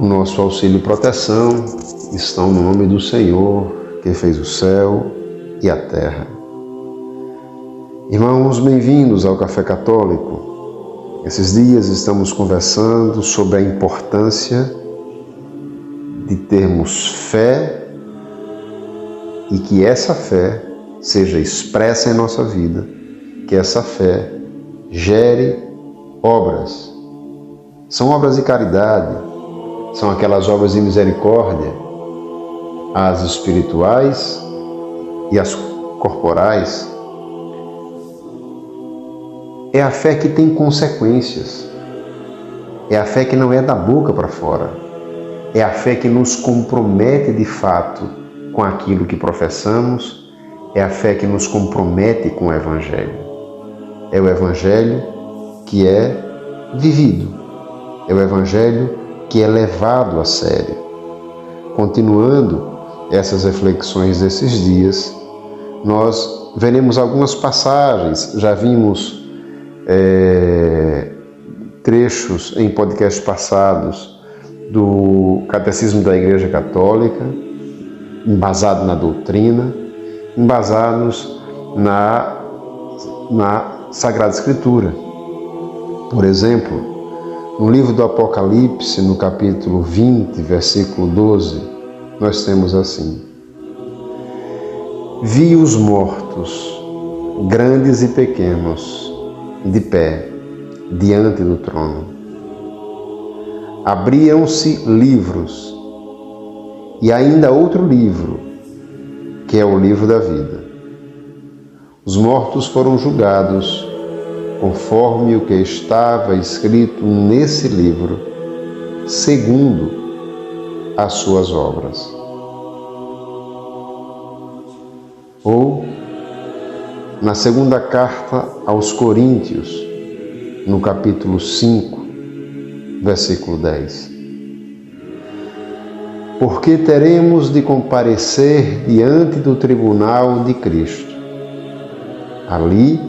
nosso auxílio e proteção estão no nome do Senhor, que fez o céu e a terra. Irmãos, bem-vindos ao Café Católico. Esses dias estamos conversando sobre a importância de termos fé e que essa fé seja expressa em nossa vida, que essa fé gere obras. São obras de caridade, são aquelas obras de misericórdia, as espirituais e as corporais. É a fé que tem consequências, é a fé que não é da boca para fora, é a fé que nos compromete de fato com aquilo que professamos, é a fé que nos compromete com o Evangelho. É o Evangelho que é vivido, é o Evangelho que é levado a sério. Continuando essas reflexões desses dias, nós veremos algumas passagens, já vimos trechos em podcasts passados do Catecismo da Igreja Católica, embasado na doutrina, embasados na Sagrada Escritura. Por exemplo, no livro do Apocalipse, no capítulo 20, versículo 12, nós temos assim: Vi os mortos, grandes e pequenos, de pé, diante do trono. Abriam-se livros, e ainda outro livro, que é o livro da vida. Os mortos foram julgados conforme o que estava escrito nesse livro, segundo as suas obras. Ou, na segunda carta aos Coríntios, no capítulo 5, versículo 10. Porque teremos de comparecer diante do tribunal de Cristo. Ali,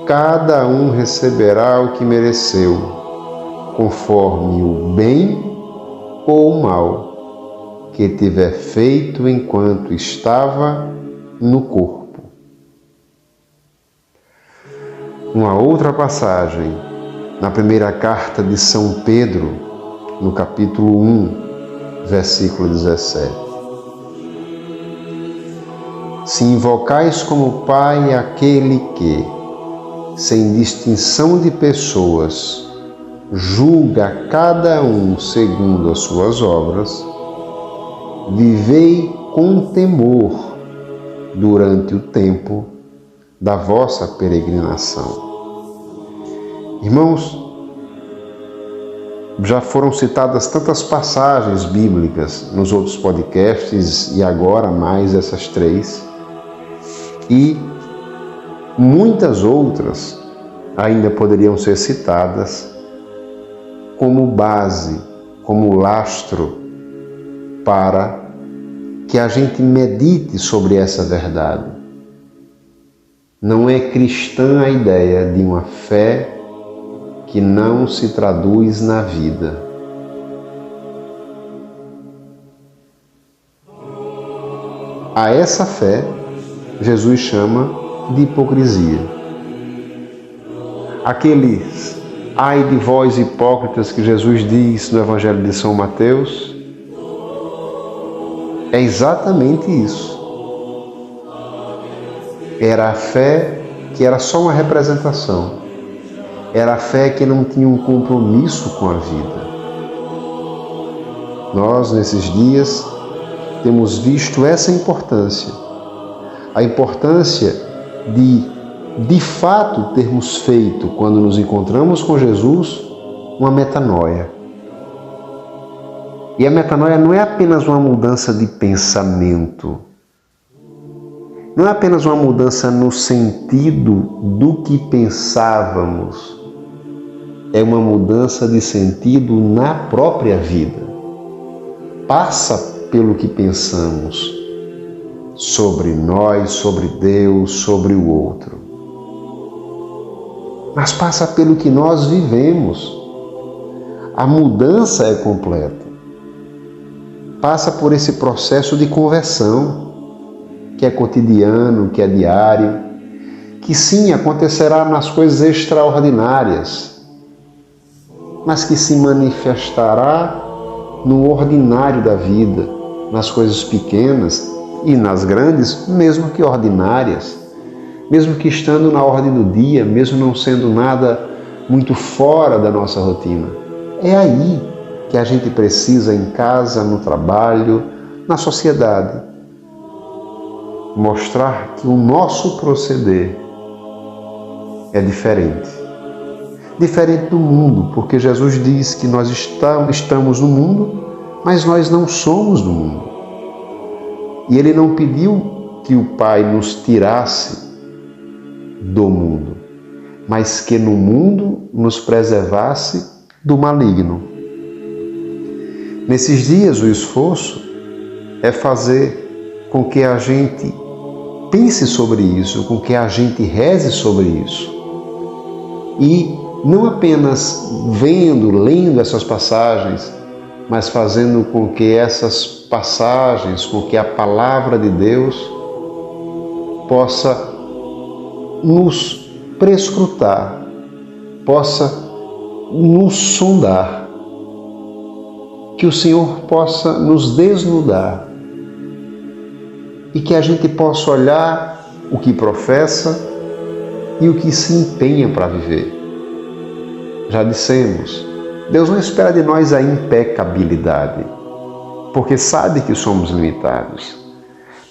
cada um receberá o que mereceu, conforme o bem ou o mal que tiver feito enquanto estava no corpo. Uma outra passagem, na primeira carta de São Pedro, no capítulo 1, versículo 17. Se invocais como Pai aquele que, sem distinção de pessoas, julga cada um segundo as suas obras, vivei com temor durante o tempo da vossa peregrinação. Irmãos, já foram citadas tantas passagens bíblicas nos outros podcasts e agora mais essas três, e muitas outras ainda poderiam ser citadas como base, como lastro para que a gente medite sobre essa verdade. Não é cristã a ideia de uma fé que não se traduz na vida. A essa fé, Jesus chama de hipocrisia. Aqueles ai de vós hipócritas que Jesus diz no Evangelho de São Mateus, é exatamente isso. Era a fé que era só uma representação. Era a fé que não tinha um compromisso com a vida. Nós, nesses dias, temos visto essa importância. A importância de fato, termos feito, quando nos encontramos com Jesus, uma metanoia. E a metanoia não é apenas uma mudança de pensamento. Não é apenas uma mudança no sentido do que pensávamos. É uma mudança de sentido na própria vida. Passa pelo que pensamos sobre nós, sobre Deus, sobre o outro. Mas passa pelo que nós vivemos. a mudança é completa. Passa por esse processo de conversão, que é cotidiano, que é diário, que sim, acontecerá nas coisas extraordinárias, mas que se manifestará no ordinário da vida, nas coisas pequenas e nas grandes, mesmo que ordinárias, mesmo que estando na ordem do dia, mesmo não sendo nada muito fora da nossa rotina. É aí que a gente precisa, em casa, no trabalho, na sociedade, mostrar que o nosso proceder é diferente. Diferente do mundo, porque Jesus diz que nós estamos no mundo, mas nós não somos do mundo. E Ele não pediu que o Pai nos tirasse do mundo, mas que no mundo nos preservasse do maligno. Nesses dias, o esforço é fazer com que a gente pense sobre isso, com que a gente reze sobre isso. E não apenas vendo, lendo essas passagens, mas fazendo com que essas passagens, com que a palavra de Deus possa nos prescrutar, possa nos sondar, que o Senhor possa nos desnudar e que a gente possa olhar o que professa e o que se empenha para viver. Já dissemos, Deus não espera de nós a impecabilidade, porque sabe que somos limitados,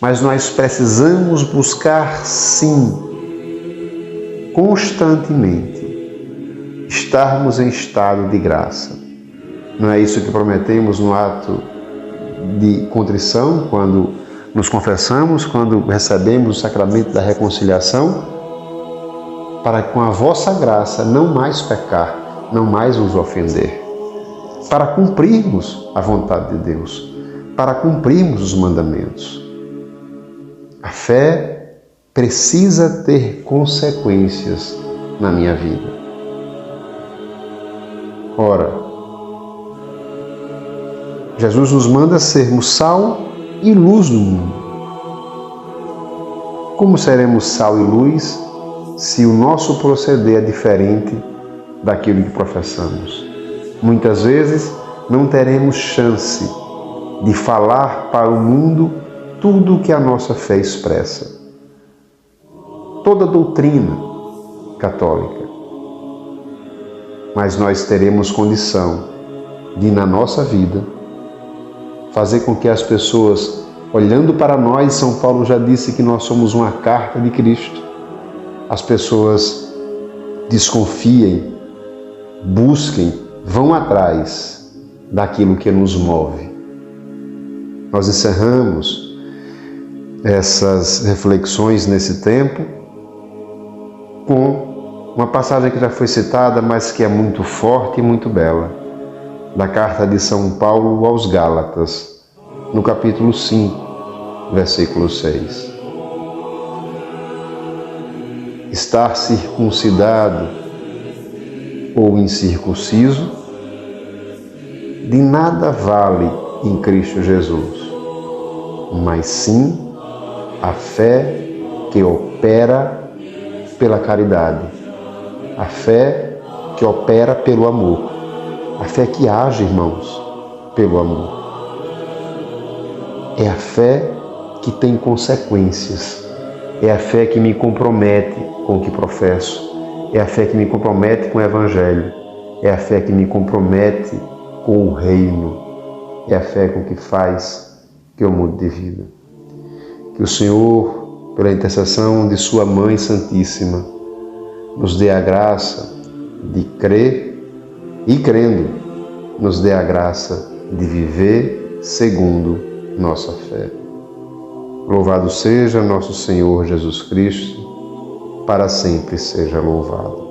mas nós precisamos buscar, sim, constantemente, estarmos em estado de graça. Não é isso que prometemos no ato de contrição, quando nos confessamos, quando recebemos o sacramento da reconciliação, para com a vossa graça não mais pecar, não mais nos ofender, para cumprirmos a vontade de Deus, para cumprirmos os mandamentos. A fé precisa ter consequências na minha vida. Ora, Jesus nos manda sermos sal e luz do mundo. Como seremos sal e luz se o nosso proceder é diferente daquilo que professamos? Muitas vezes não teremos chance de falar para o mundo tudo o que a nossa fé expressa. Toda a doutrina católica. Mas nós teremos condição de, na nossa vida, fazer com que as pessoas, olhando para nós, São Paulo já disse que nós somos uma carta de Cristo, as pessoas desconfiem, busquem, vão atrás daquilo que nos move. Nós encerramos essas reflexões nesse tempo com uma passagem que já foi citada, mas que é muito forte e muito bela, da carta de São Paulo aos Gálatas, no capítulo 5, versículo 6. Estar circuncidado ou incircunciso de nada vale em Cristo Jesus, mas sim a fé que opera pela caridade, a fé que opera pelo amor, a fé que age, irmãos, pelo amor. É a fé que tem consequências, é a fé que me compromete com o que professo, é a fé que me compromete com o Evangelho, é a fé que me compromete com o reino, é a fé com que faz que eu mude de vida. Que o Senhor, pela intercessão de sua Mãe Santíssima, nos dê a graça de crer e, crendo, nos dê a graça de viver segundo nossa fé. Louvado seja nosso Senhor Jesus Cristo, para sempre seja louvado.